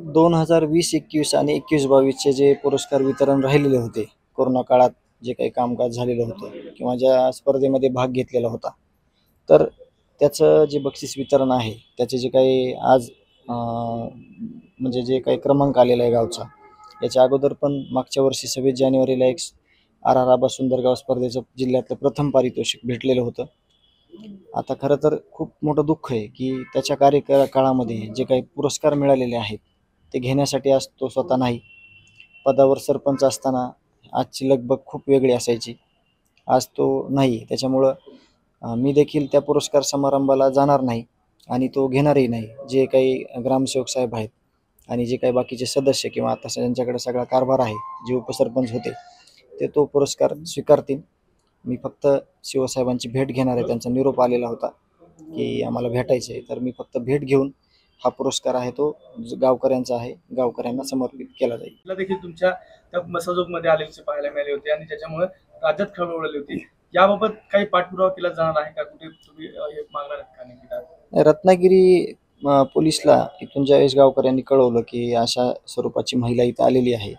2020-21 आणि 21-22चे जे पुरस्कार वितरण राहिलेले होते, कोरोना काळात जे काही कामकाज झालेलं होतं किंवा ज्या स्पर्धेमध्ये भाग घेतलेला होता, तर त्याचं जे बक्षीस वितरण आहे, त्याचे जे काही आज म्हणजे जे काही क्रमांक आलेला आहे गावचा, याच्या अगोदर पण मागच्या वर्षी 26 जानेवारीला एक आर आबा सुंदरगाव स्पर्धेचं जिल्ह्यातलं प्रथम पारितोषिक भेटलेलं होतं. आता खरं तर खूप मोठं दुःख आहे की त्याच्या कार्यकाळामध्ये जे काही पुरस्कार मिळालेले आहेत ते घेण्यासाठी आज तो स्वतः नाही. पदावर सरपंच असताना आजची लगबग खूप वेगळी असायची, आज तो नाही. त्याच्यामुळं मी देखील त्या पुरस्कार समारंभाला जाणार नाही आणि तो घेणारही नाही. जे काही ग्रामसेवक साहेब आहेत आणि जे काही बाकीचे सदस्य किंवा आता ज्यांच्याकडे सगळा कारभार आहे, जे उपसरपंच होते, ते तो पुरस्कार स्वीकारतील. मी फक्त शिवसाहेबांची भेट घेणार आहे. त्यांचा निरोप आलेला होता की आम्हाला भेटायचं आहे, तर मी फक्त भेट घेऊन हा पुरस्कार आहे तो गावकऱ्यांचा आहे, गावकऱ्यांना समर्पित केला जाईल. मला देखील तुमच्या त्या मसाजोगमध्ये आलेले पाहायला मिळाले होते आणि त्याच्यामुळे राज्यात खळबळ उडाली होती. याबाबत काही पाठपुरावा केला जाणार आहे का? कुठे तुम्ही हे मागणार आहेत का नेमकी काय? रत्नागिरी पोलीसला इथून ज्यावेळेस गावकऱ्यांनी कळवलं की अशा स्वरूपाची महिला इथं आलेली आहे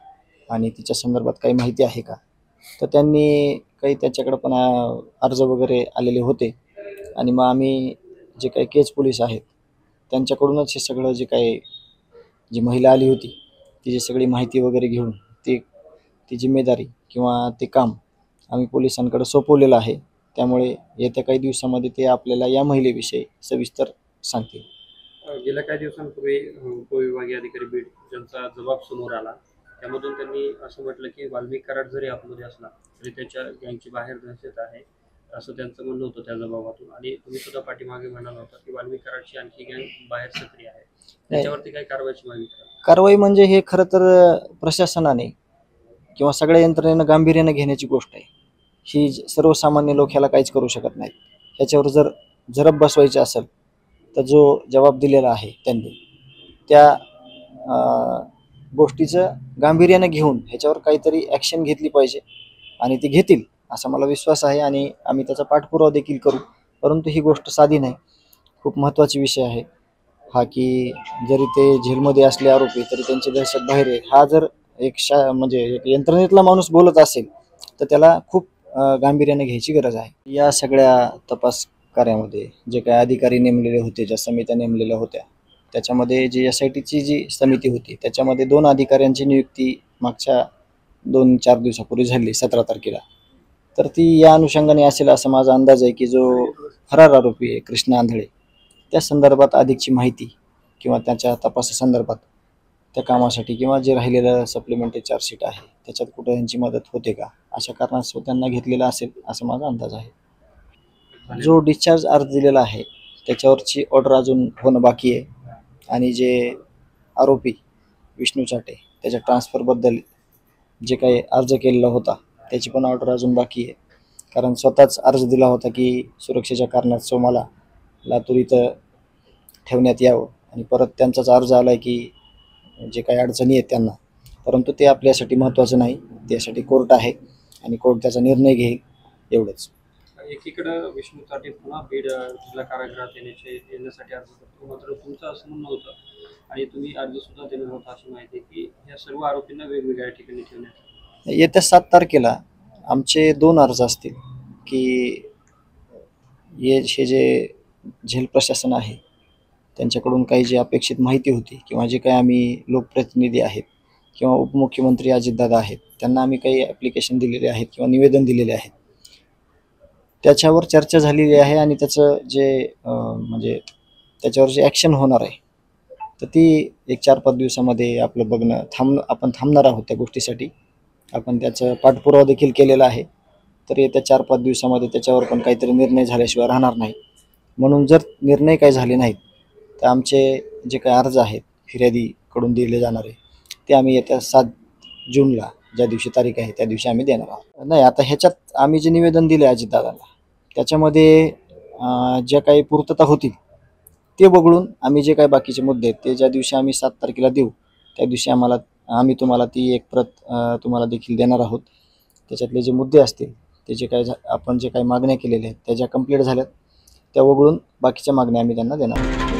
आणि तिच्या संदर्भात काही माहिती आहे का, तर त्यांनी काही त्याच्याकडं पण अर्ज वगैरे आलेले होते आणि मग आम्ही जे काही केज पोलीस आहेत त्यांच्याकडूनच हे सगळं जे काही जी महिला आली होती तिची सगळी माहिती वगैरे घेऊन ती जिम्मेदारी किंवा ते काम आम्ही पोलिसांकडे सोपवलेलं आहे. त्यामुळे येत्या काही दिवसामध्ये ते आपल्याला या महिलेविषयी सविस्तर सांगतील. गेल्या काही दिवसांपूर्वी उपविभागीय अधिकारी बीड ज्यांचा जबाब समोर आला, त्यामधून त्यांनी असं म्हटलं की वाल्मिक कराड जरी आतमध्ये असला तरी त्याच्या गँगची बाहेर दहशत आहे, असं त्यांचं म्हणणं होतं त्या जबाबातून. आणि तुम्ही सुद्धा पाठीमागे म्हणाला होता की वाल्मिक कराडची आणखी गँग बाहेर सक्रिय आहे, त्याच्यावरती काही कारवाईची मागणी करा. कारवाई म्हणजे हे खरं तर प्रशासनाने किंवा सगळ्या यंत्रणेनं गांभीर्यानं घेण्याची गोष्ट आहे. ही सर्वसामान्य लोक ह्याला काहीच करू शकत नाहीत. ह्याच्यावर जर जरब बसवायचे असेल तर जो जबाब दिलेला आहे त्यांनी त्या गोष्टीचं गांभीर्यानं घेऊन ह्याच्यावर काहीतरी ॲक्शन घेतली पाहिजे आणि ती घेतील असा मला विश्वास आहे आणि आम्ही त्याचा पाठपुरावा देखील करू. परंतु ही गोष्ट साधी नाही, खूप महत्त्वाची विषय आहे हा की जरी ते जेलमध्ये असले आरोपी तरी त्यांची दहशत बाहेर आहे. हा जर एक म्हणजे एक यंत्रणेतला माणूस बोलत असेल तर त्याला खूप गांभीर्याने घ्यायची गरज आहे. या सगळ्या तपास कार्यामध्ये जे काही अधिकारी नेमलेले होते, ज्या समित्या नेमलेल्या होत्या, त्याच्यामध्ये जी SITची जी समिती होती त्याच्यामध्ये 2 अधिकाऱ्यांची नियुक्ती मागच्या 2-4 दिवसापूर्वी झाली 17 तारखेला. तर ती या अनुषंगाने असेल असा माझा अंदाज आहे की जो फरार आरोपी आहे कृष्णा आंधळे, त्या संदर्भात अधिकची माहिती किंवा त्याच्या तपासासंदर्भात त्या कामासाठी किंवा जे राहिलेलं सप्लिमेंटरी चार्जशीट आहे त्याच्यात कुठं यांची मदत होते का अशा कारणास्तव त्यांना घेतलेला असेल असा माझा अंदाज आहे. जो डिस्चार्ज अर्ज दिलेला आहे त्याच्यावरची ऑर्डर अजून होणं बाकी आहे आणि जे आरोपी विष्णू चाटे त्याच्या ट्रान्सफरबद्दल जे काही अर्ज केलेला होता त्याची पण ऑर्डर अजून बाकी आहे. कारण स्वतःच अर्ज दिला होता की सुरक्षेच्या कारणास्तव मला लातूर इथं ठेवण्यात यावं आणि परत त्यांचाच अर्ज आला आहे की जे काही अडचणी आहेत त्यांना, परंतु ते आपल्यासाठी महत्त्वाचं नाही. त्यासाठी कोर्ट आहे आणि कोर्ट त्याचा निर्णय घेईल, एवढंच. एकीकडं विष्णू चाटे पुन्हा बीड जिल्हा कारागृहात येण्यासाठी अर्ज करतो, मात्र तुमचं असं म्हणणं होतं आणि तुम्ही अर्ज सुद्धा देणार होता अशी माहिती की या सर्व आरोपींना वेगवेगळ्या ठिकाणी ठेवण्यात. येत्या 7 तारखेला आमचे 2 अर्ज असतील की हे जे झेल प्रशासन आहे त्यांच्याकडून काही जी अपेक्षित माहिती होती किंवा जे काही आम्ही लोकप्रतिनिधी आहेत किंवा उपमुख्यमंत्री अजितदादा आहेत त्यांना आम्ही काही ॲप्लिकेशन दिलेले आहेत किंवा निवेदन दिलेले आहेत, त्याच्यावर चर्चा झालेली आहे आणि त्याचं जे म्हणजे त्याच्यावर जे ॲक्शन होणार आहे तर ती एक 4-5 दिवसामध्ये आपलं बघणं आपण थांबणार आहोत त्या गोष्टीसाठी. आपण त्याचं पाठपुरावा देखील केलेला आहे. तर येत्या 4-5 दिवसामध्ये त्याच्यावर पण काहीतरी निर्णय झाल्याशिवाय राहणार नाही. म्हणून जर निर्णय काही झाले नाहीत तर आमचे जे काही अर्ज आहेत फिर्यादीकडून दिले जाणारे ते आम्ही येत्या 7 जूनला ज्या दिवशी तारीख आहे त्या दिवशी आम्ही देणार आहोत. नाही, आता ह्याच्यात आम्ही जे निवेदन दिले अजितदादाला त्याच्यामध्ये ज्या काही पूर्तता होतील ते वगळून आम्ही जे काही बाकीचे मुद्दे आहेत ते ज्या दिवशी आम्ही 7 तारखेला देऊ त्या दिवशी आम्ही तुम्हाला ती एक प्रत तुम्हाला देखील देणार आहोत. त्याच्यातले जे मुद्दे असतील ते जे काही आपण जे काही मागण्या केलेल्या आहेत त्या ज्या कंप्लीट झाल्यात त्या वगळून बाकीच्या मागण्या आम्ही त्यांना देणार आहोत.